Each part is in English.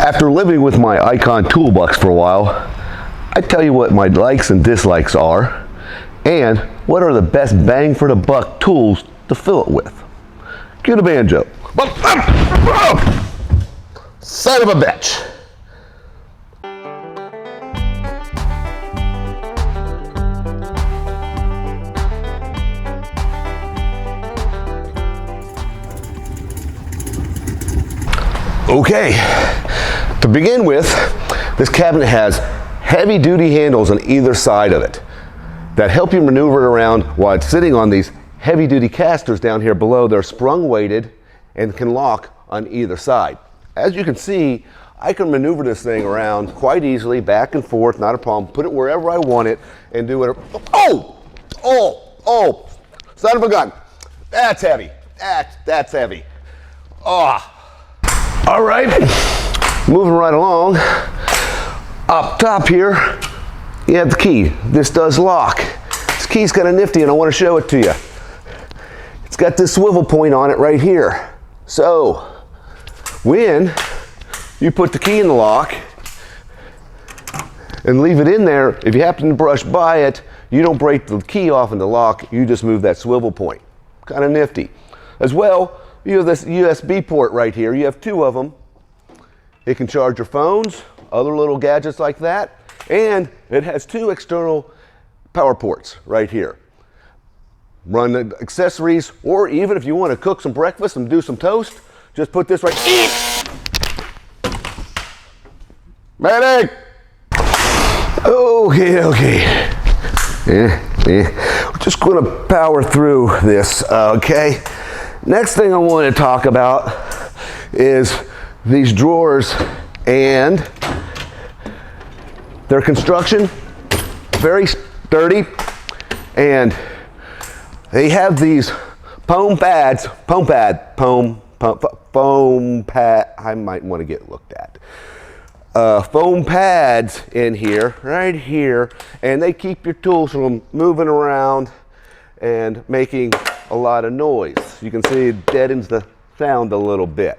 After living with my Icon toolbox for a while, I tell you what my likes and dislikes are, and what are the best bang for the buck tools to fill it with. Cue the banjo. Son of a bitch. Okay, to begin with, this cabinet has heavy duty handles on either side of it that help you maneuver it around while it's sitting on these heavy duty casters down here below. They're sprung weighted and can lock on either side. As you can see, I can maneuver this thing around quite easily, back and forth, not a problem. Put it wherever I want it and do whatever. Oh, son of a gun. That's heavy, that's heavy. All right, moving right along. Up top here, you have the key. This does lock. This key's kind of nifty and I want to show it to you. It's got this swivel point on it right here. So, when you put the key in the lock and leave it in there, if you happen to brush by it, you don't break the key off in the lock, you just move that swivel point. Kind of nifty. As well, you have this USB port right here. You have two of them. It can charge your phones, other little gadgets like that, and it has two external power ports right here. Run the accessories, or even if you want to cook some breakfast and do some toast, just put this right. Medic! Okay. We're just going to power through this, okay? Next thing I want to talk about is these drawers and their construction. Very sturdy, and they have these foam pads. I might want to get looked at. Foam pads in here, right here, and they keep your tools from moving around and making a lot of noise. You can see it deadens the sound a little bit.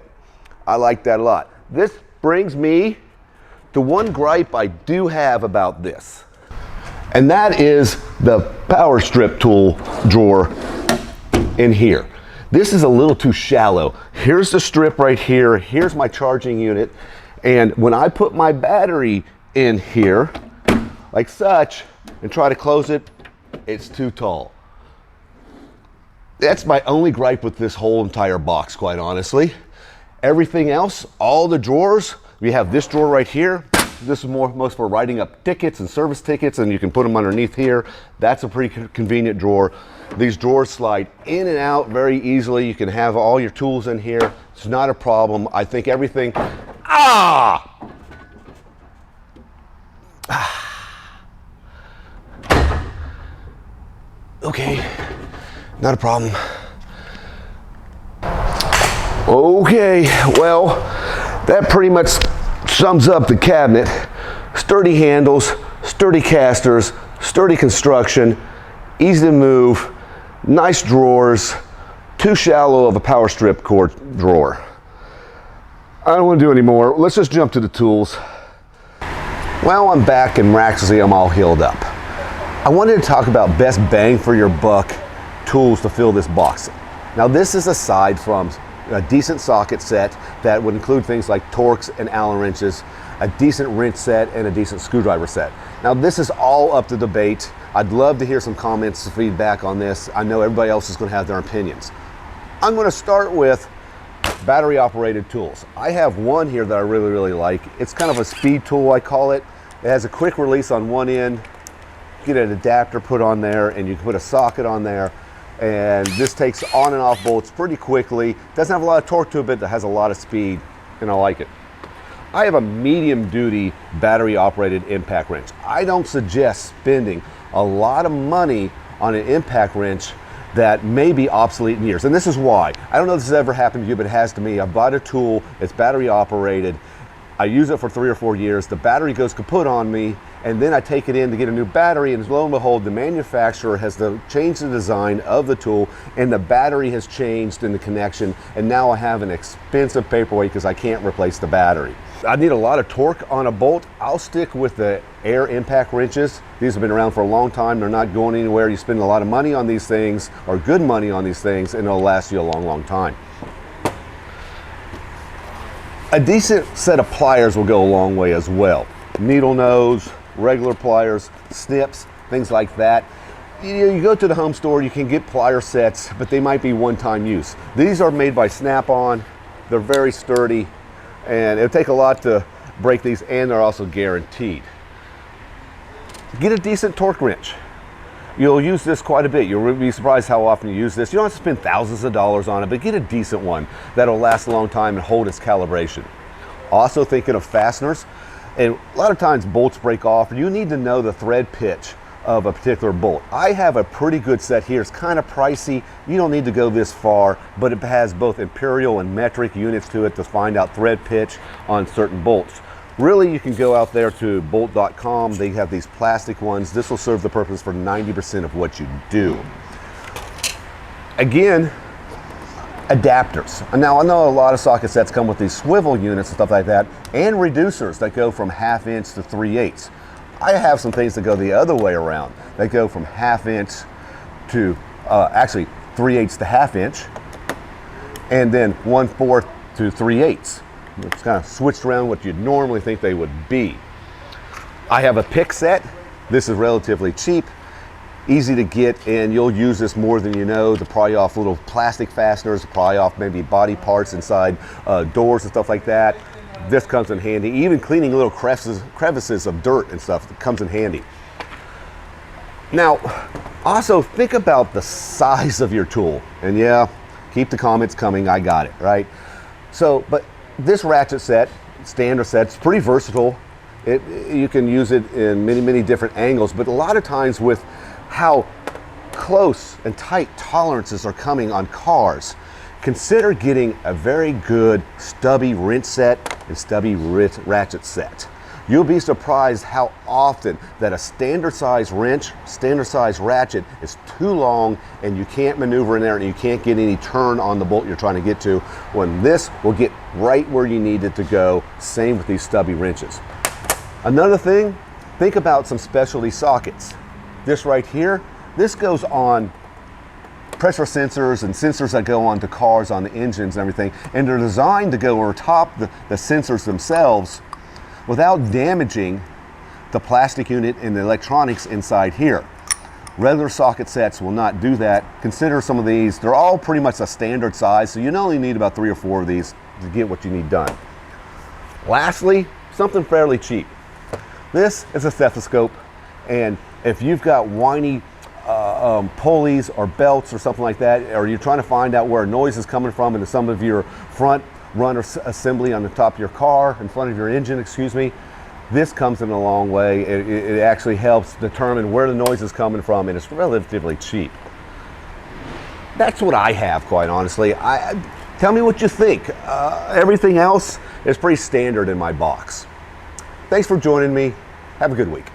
I like that a lot. This brings me to one gripe I do have about this, and that is the power strip tool drawer in here. This is a little too shallow. Here's the strip right here. Here's my charging unit. And when I put my battery in here, like such, and try to close it, it's too tall. That's my only gripe with this whole entire box, quite honestly. Everything else, all the drawers, we have this drawer right here. This is most for writing up tickets and service tickets, and you can put them underneath here. That's a pretty convenient drawer. These drawers slide in and out very easily. You can have all your tools in here. It's not a problem. I think everything, okay, not a problem. Okay, well, that pretty much sums up the cabinet. Sturdy handles, sturdy casters, sturdy construction, easy to move, nice drawers, too shallow of a power strip cord drawer. I don't want to do any more. Let's just jump to the tools. Well, I'm back and miraculously I'm all healed up. I wanted to talk about best bang for your buck tools to fill this box. Now this is aside from a decent socket set that would include things like Torx and Allen wrenches, a decent wrench set, and a decent screwdriver set. Now this is all up to debate. I'd love to hear some comments and feedback on this. I know everybody else is going to have their opinions. I'm going to start with battery operated tools. I have one here that I really like. It's kind of a speed tool, I call it. It has a quick release on one end. Get an adapter put on there, and you can put a socket on there. And this takes on and off bolts pretty quickly. Doesn't have a lot of torque to it, but it has a lot of speed, and I like it. I have a medium duty battery operated impact wrench. I don't suggest spending a lot of money on an impact wrench that may be obsolete in years. And this is why. I don't know if this has ever happened to you, but it has to me. I bought a tool, it's battery operated. I use it for 3 or 4 years. The battery goes kaput on me, and then I take it in to get a new battery, and lo and behold, the manufacturer has changed the design of the tool, and the battery has changed in the connection, and now I have an expensive paperweight because I can't replace the battery. I need a lot of torque on a bolt, I'll stick with the air impact wrenches. These have been around for a long time. They're not going anywhere. You spend a lot of money on these things, or good money on these things, and they'll last you a long, long time. A decent set of pliers will go a long way as well. Needle nose, regular pliers, snips, things like that. You go to the home store, you can get plier sets, but they might be one-time use. These are made by Snap-on. They're very sturdy, and it'll take a lot to break these, and they're also guaranteed. Get a decent torque wrench. You'll use this quite a bit. You'll be surprised how often you use this. You don't have to spend thousands of dollars on it, but get a decent one that'll last a long time and hold its calibration. Also thinking of fasteners, and a lot of times bolts break off, and you need to know the thread pitch of a particular bolt. I have a pretty good set here. It's kind of pricey. You don't need to go this far, but it has both imperial and metric units to it to find out thread pitch on certain bolts. Really, you can go out there to bolt.com. They have these plastic ones. This will serve the purpose for 90% of what you do. Again, adapters. Now, I know a lot of socket sets come with these swivel units and stuff like that, and reducers that go from 1/2 inch to 3/8. I have some things that go the other way around. They go from 1/2 inch to actually 3/8 to 1/2 inch, and then 1/4 to 3/8. It's kind of switched around what you'd normally think they would be. I have a pick set. This is relatively cheap, easy to get, and you'll use this more than you know to pry off little plastic fasteners, to pry off maybe body parts inside doors and stuff like that. This comes in handy. Even cleaning little crevices of dirt and stuff comes in handy. Now, also think about the size of your tool. And yeah, keep the comments coming, I got it, right? So, but this ratchet set, standard set, it's pretty versatile. You can use it in many, many different angles, but a lot of times with how close and tight tolerances are coming on cars, consider getting a very good stubby wrench set and stubby ratchet set. You'll be surprised how often that a standard size wrench, standard size ratchet is too long and you can't maneuver in there and you can't get any turn on the bolt you're trying to get to, when this will get right where you need it to go. Same with these stubby wrenches. Another thing, think about some specialty sockets. This right here, this goes on pressure sensors and sensors that go onto cars, on the engines and everything, and they're designed to go over top the sensors themselves without damaging the plastic unit and the electronics inside here. Regular socket sets will not do that. Consider some of these. They're all pretty much a standard size, so you only need about 3 or 4 of these to get what you need done. Lastly, something fairly cheap. This is a stethoscope, and if you've got whiny pulleys or belts or something like that, or you're trying to find out where a noise is coming from into some of your front runner assembly on the top of your car, in front of your engine, excuse me, this comes in a long way. It actually helps determine where the noise is coming from, and it's relatively cheap. That's what I have, quite honestly. Tell me what you think. Everything else is pretty standard in my box. Thanks for joining me. Have a good week.